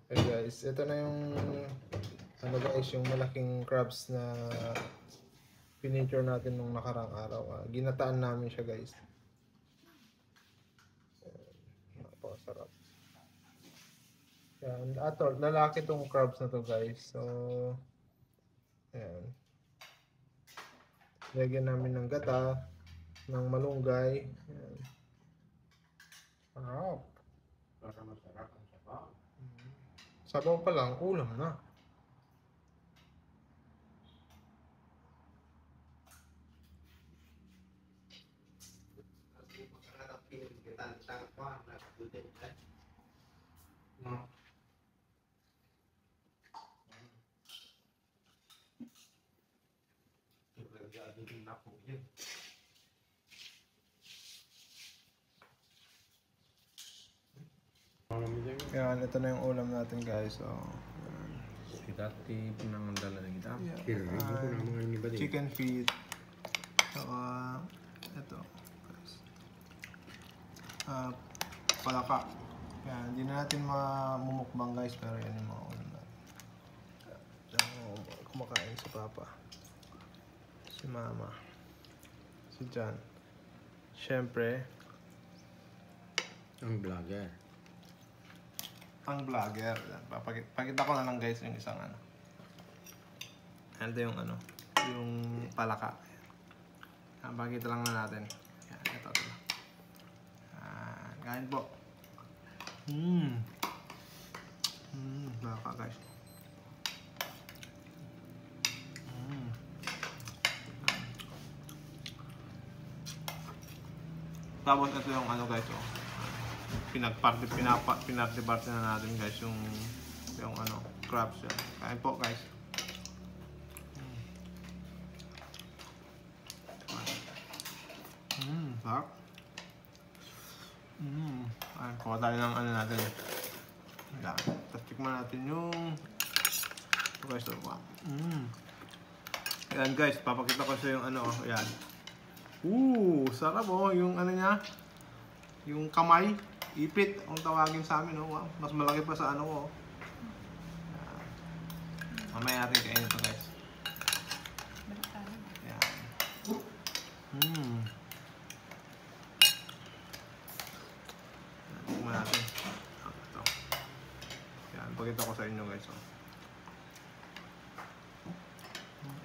Okay guys, ito na yung ano guys, yung malaking crabs na pinicture natin nung nakarang araw. Ginataan namin siya guys. Napakasarap. Yan, ato, lalaki tong crabs na to guys. So, ayan. Lagyan namin ng gata, ng malunggay. Ayan. Sarap. Para masarap ang sabaw. Sabaw pa lang, ulam na. Yan, ito na yung ulam natin guys. So, Si dati pinangandala na kita. yan. Chicken feet. Saka, ito. Guys. Palaka. Yan, hindi na natin mamumukbang guys, pero yan yung mga ulam natin. Kumakain si Papa. Si Mama. Si John. Siyempre, Ang vlogger. ang vlogger. Pakita ko na lang guys yung isang ano. Ito yung ano, yung palaka. Yan, pakita lang na natin. Yan, ito. Kain po. Palaka guys. Tapos ito yung ano guys, oh. Pinarte-parte na natin guys yung ano, crabs yan. Kain po guys. Sarap. Ay, kuha tayo ng ano natin. Yan. Tapos tikman natin yung ito guys, ito pa. Ayan guys, papakita ko sa yung ano, ayan. Sarap oh, yung ano niya. Yung kamay, ipit, ang tawagin sa amin, oh. Wow. Mas malaki pa sa ano ko. Oh. Mamaya natin kainin ito guys. Ayan. Tingnan natin. Ito. Ayan, pakita ko sa inyo guys. Oh.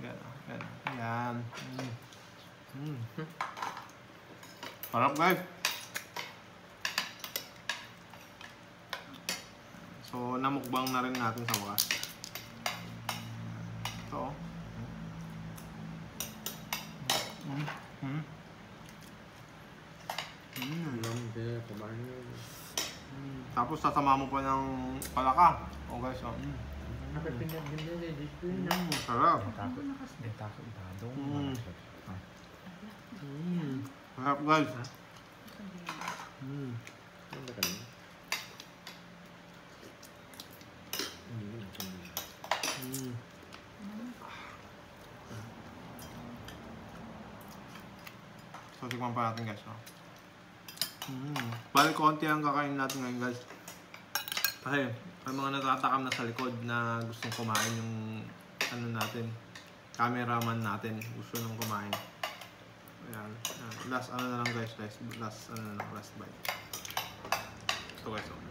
Ayan, ayan. Ayan. Sarap guys. So, namukbang na rin natin sa wakas. Ito. Tapos sasama mo pa ng palaka. Oh guys, oh. Sarap. Sarap guys. So, tikman pa natin guys. Oh. Bali, konti ang kakain natin ngayon guys. Kasi, may mga natatakam na sa likod na gustong kumain yung ano natin, cameraman natin. Gusto nang kumain. Ayan. Last ano na lang guys. Last bite. Ito guys. Oh.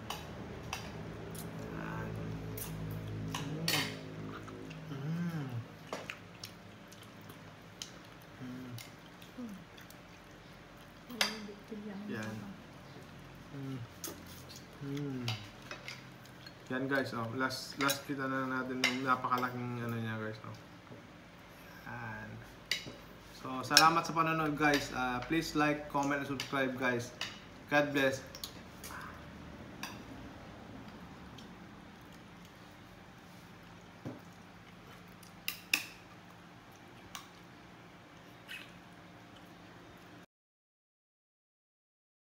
Yan guys, oh. Last kita na natin ng napakalaking ano niya guys, oh. And so salamat sa panonood guys. Please like, comment, and subscribe guys. God bless.